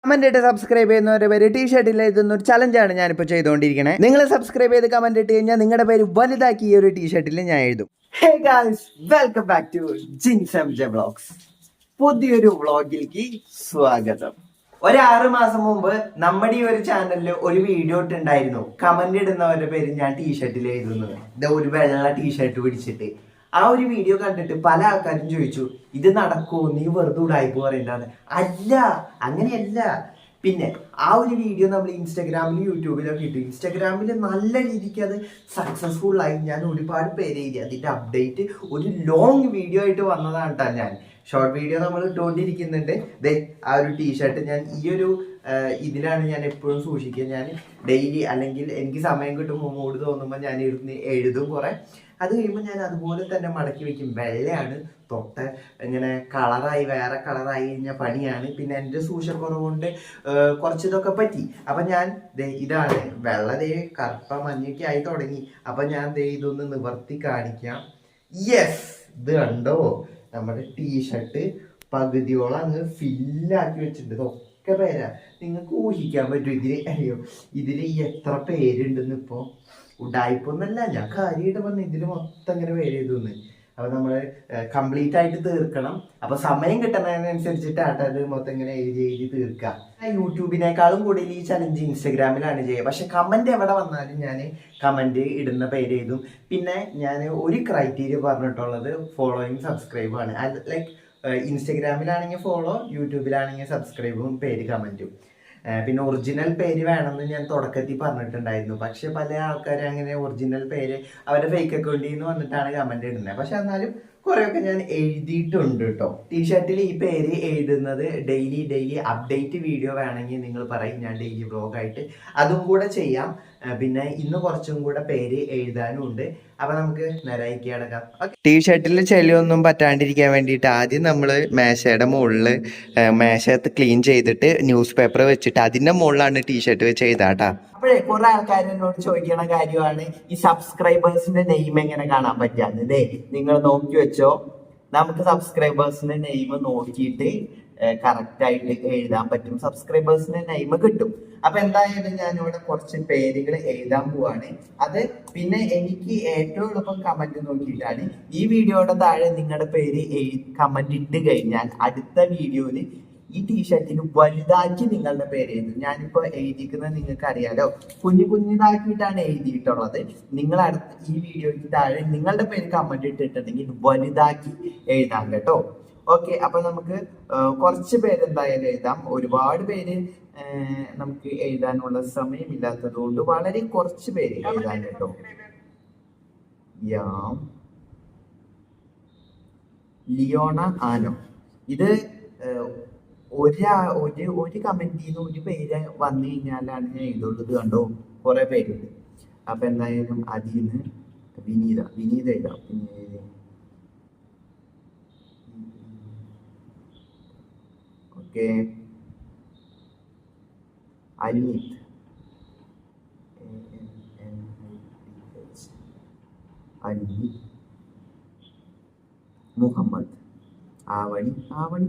Comment ഇട്ട് subscribe ചെയ്യുന്നവരുടെ പേര് ടീഷർട്ടിൽ എഴുതുന്ന ഒരു ചലഞ്ചാണ് ഞാനിപ്പോൾ ചെയ്തുകൊണ്ടിരിക്കുന്നത്. നിങ്ങൾ സബ്സ്ക്രൈബ് ചെയ്ത് കമന്റ് ഇട്ട് കഴിഞ്ഞാൽ നിങ്ങളുടെ പേര് വലുതാക്കി ഈ ഒരു ടീഷർട്ടിൽ ഞാൻ എഴുതും. Hey guys, welcome back to Jinsam J vlogs. പുതിയൊരു വ്ളോഗിലേക്ക് സ്വാഗതം. ഒരു 6 മാസം മുമ്പ് നമ്മുടെ ഈ ഒരു ചാനലിൽ ഒരു വീഡിയോ ഇട്ടുണ്ടായിരുന്നു. കമന്റ് ഇടുന്നവരുടെ പേര് ഞാൻ ടീഷർട്ടിൽ എഴുതുന്നത്. ഇത് ഒരു വെള്ള ടീഷർട്ട് പിടിച്ചിട്ട് ആ ഒരു വീഡിയോ കണ്ടിട്ട് പല ആൾക്കാരും ചോദിച്ചു, ഇത് നടക്കുമോ, നീ വെറുതെ ഉടായിപ്പോ പറയുന്നത്. അല്ല, അങ്ങനെയല്ല. പിന്നെ ആ ഒരു വീഡിയോ നമ്മൾ ഇൻസ്റ്റാഗ്രാമിലും യൂട്യൂബിലൊക്കെ ഇട്ടു. ഇൻസ്റ്റാഗ്രാമിൽ നല്ല രീതിക്ക് അത് സക്സസ്ഫുൾ ആയി. ഞാൻ ഒരുപാട് പേര് എഴുതി അതിന്റെ അപ്ഡേറ്റ് ഒരു ലോങ് വീഡിയോ ആയിട്ട് വന്നതാണ് കേട്ടോ. ഞാൻ ഷോർട്ട് വീഡിയോ നമ്മൾ ഇട്ടുകൊണ്ടിരിക്കുന്നുണ്ട്. ദേ ആ ഒരു ടീഷർട്ട് ഞാൻ ഈ ഒരു ഇതിലാണ് ഞാൻ എപ്പോഴും സൂക്ഷിക്കുക. ഞാൻ ഡെയിലി അല്ലെങ്കിൽ എനിക്ക് സമയം കിട്ടുമ്പോൾ മൂഡ് തോന്നുമ്പോൾ ഞാൻ ഇരുന്ന് എഴുതും കുറെ. അത് കഴിയുമ്പോൾ ഞാൻ അതുപോലെ തന്നെ മടക്കി വെക്കും. വെള്ളയാണ് തൊട്ട് ഇങ്ങനെ കളറായി വേറെ കളറായി കഴിഞ്ഞാൽ പണിയാണ്. പിന്നെ എൻ്റെ സൂക്ഷ്യക്കുറവ് കൊണ്ട് കുറച്ച് ഇതൊക്കെ പറ്റി. അപ്പം ഞാൻ ഇതാണ് വെള്ള കറുപ്പ മഞ്ഞൊക്കെ ആയി തുടങ്ങി. അപ്പം ഞാൻ ഇതൊന്ന് നിവർത്തി കാണിക്കാം. യെസ്, ഇത് കണ്ടോ, നമ്മുടെ ടീഷർട്ട് പകുതിയോളം അങ്ങ് ഫില്ലാക്കി വെച്ചിട്ടുണ്ട്. ഒക്കെ പേരാ, നിങ്ങൾക്ക് ഊഹിക്കാൻ പറ്റും ഇതിൽ എത്ര പേരുണ്ടെന്ന്. ഇപ്പോൾ ഉടായിപ്പൊന്നല്ല, ഞാൻ കാര്യമായിട്ട് പറഞ്ഞു ഇതിൽ മൊത്തം ഇങ്ങനെ പേര് ചെയ്തു. അപ്പൊ നമ്മൾ കംപ്ലീറ്റ് ആയിട്ട് തീർക്കണം. അപ്പൊ സമയം കിട്ടുന്നതിനനുസരിച്ചിട്ട് അത് മൊത്തം ഇങ്ങനെ എഴുതി തീർക്കുക. യൂട്യൂബിനേക്കാളും കൂടുതൽ ഈ ചലഞ്ച് ഇൻസ്റ്റഗ്രാമിലാണ് ചെയ്യുക. പക്ഷെ കമന്റ് എവിടെ വന്നാലും ഞാൻ കമന്റ് ഇടുന്ന പേര് എഴുതും. പിന്നെ ഞാൻ ഒരു ക്രൈറ്റീരിയ പറഞ്ഞിട്ടുള്ളത് ഫോളോയിങ് സബ്സ്ക്രൈബ് ആണ്. ലൈക്ക് ഇൻസ്റ്റഗ്രാമിലാണെങ്കിൽ ഫോളോ, യൂട്യൂബിലാണെങ്കിൽ സബ്സ്ക്രൈബും പേര് കമന്റും. പിന്നെ ഒറിജിനൽ പേര് വേണമെന്ന് ഞാൻ തുടക്കത്തിൽ പറഞ്ഞിട്ടുണ്ടായിരുന്നു. പക്ഷെ പല ആൾക്കാരും അങ്ങനെ ഒറിജിനൽ പേര് അവരുടെ ഫേക്ക് അക്കൗണ്ടിൽ നിന്ന് വന്നിട്ടാണ് കമന്റ് ഇടുന്നത്. പക്ഷെ എന്നാലും കുറെയൊക്കെ ഞാൻ എഴുതിയിട്ടുണ്ട് കേട്ടോ. ടീഷർട്ടിൽ ഈ പേര് എഴുതുന്നത് ഡെയിലി അപ്ഡേറ്റ് വീഡിയോ വേണമെങ്കിൽ നിങ്ങൾ പറയും, ഞാൻ ഡെയിലി വ്ളോഗായിട്ട് അതും കൂടെ ചെയ്യാം. പിന്നെ ഇന്ന് കുറച്ചും കൂടെ പേര് എഴുതാനും ഉണ്ട്. അപ്പൊ നമുക്ക് നേരായിക്ക് അടക്കാം. ടീഷർട്ടിൽ ചെളിയൊന്നും പറ്റാണ്ടിരിക്കാൻ വേണ്ടിയിട്ട് ആദ്യം നമ്മൾ മേശയുടെ മുകളിൽ മേശത്ത് ക്ലീൻ ചെയ്തിട്ട് ന്യൂസ് പേപ്പർ വെച്ചിട്ട് അതിന്റെ മുകളിലാണ് ടീഷർട്ട് വെച്ച് എഴുതാട്ടാ. അപ്പോഴേ കുറെ ആൾക്കാർ എന്നോട് ചോദിക്കണ കാര്യമാണ് ഈ സബ്സ്ക്രൈബേഴ്സിന്റെ നെയിം എങ്ങനെ കാണാൻ പറ്റാന്നതേ. നിങ്ങൾ നോക്കി വെച്ചോ, നമുക്ക് സബ്സ്ക്രൈബേഴ്സിന്റെ നെയിം നോക്കിയിട്ട് കറക്റ്റ് ആയിട്ട് എഴുതാൻ പറ്റും. സബ്സ്ക്രൈബേഴ്സിന്റെ നെയിം കിട്ടും. അപ്പൊ എന്തായാലും ഞാനിവിടെ കുറച്ച് പേരുകൾ എഴുതാൻ പോവാണ്. അത് പിന്നെ എനിക്ക് ഏറ്റവും എളുപ്പം കമന്റ് നോക്കിയിട്ടാണ്. ഈ വീഡിയോയുടെ താഴെ നിങ്ങളുടെ പേര് കമന്റ് ഇട്ട് കഴിഞ്ഞാൽ അടുത്ത വീഡിയോയില് ഈ ടീഷർട്ടിന് വലുതാക്കി നിങ്ങളുടെ പേര് എഴുതും. ഞാനിപ്പോ എഴുതിക്കുന്നത് നിങ്ങൾക്ക് അറിയാലോ, കുഞ്ഞിതാക്കിയിട്ടാണ് എഴുതിയിട്ടുള്ളത്. നിങ്ങൾ അടുത്ത ഈ വീഡിയോയ്ക്ക് താഴെ നിങ്ങളുടെ പേര് കമന്റ് ഇട്ടിട്ടുണ്ടെങ്കിൽ വലുതാക്കി എഴുതാം കേട്ടോ. ഓക്കെ, അപ്പൊ നമുക്ക് കുറച്ച് പേര് എന്തായാലും എഴുതാം. ഒരുപാട് പേര് നമുക്ക് എഴുതാനുള്ള സമയമില്ലാത്തത് കൊണ്ട് വളരെ കുറച്ച് പേര് എഴുതാൻ കേട്ടോ. ലിയോണ ആനോ, ഇത് ഒരു കമന്റിൽ നിന്ന് ഒരു പേര് വന്നു കഴിഞ്ഞാലാണ് ഞാൻ എഴുതുള്ളത്. കണ്ടോ, കുറെ പേരുണ്ട്. അപ്പൊ എന്തായാലും അതിൽ നിന്ന് വിനീത എഴുതാം. പിന്നെ ഓക്കെ, അനീത്, അനീത്, മുഹമ്മദ്, ആവണി,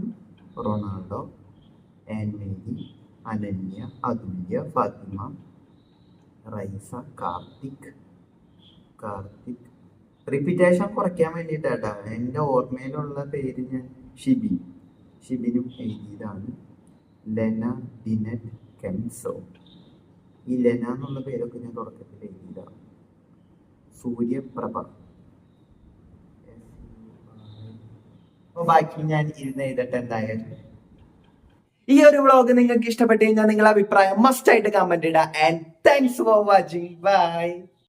റൊണാൾഡോ, ആൻമേരി, അനന്യ, അതുല്യ, ഫാത്തിമ, റൈസ, കാർത്തിക്. റിപ്പീറ്റേഷൻ കുറയ്ക്കാൻ വേണ്ടിയിട്ടാട്ടാ. എൻ്റെ ഓർമ്മയിലുള്ള പേര് ഞാൻ ഷിബിനും എഴുതിയതാണ്. ലെന, ഡിനറ്റ്, കെൻസോ. ഈ ലെന എന്നുള്ള പേരൊക്കെ ഞാൻ തുടക്കത്തിൽ എഴുതിയതാണ്. സൂര്യപ്രഭ. ബാക്കി ഞാൻ ഇരുന്ന് എഴുതട്ടെ. എന്തായാലും ഈ ഒരു വ്ളോഗ് നിങ്ങൾക്ക് ഇഷ്ടപ്പെട്ടു കഴിഞ്ഞാൽ നിങ്ങളുടെ അഭിപ്രായം മസ്റ്റ് ആയിട്ട് കമന്റ് ഇടുക. And thanks for watching. By.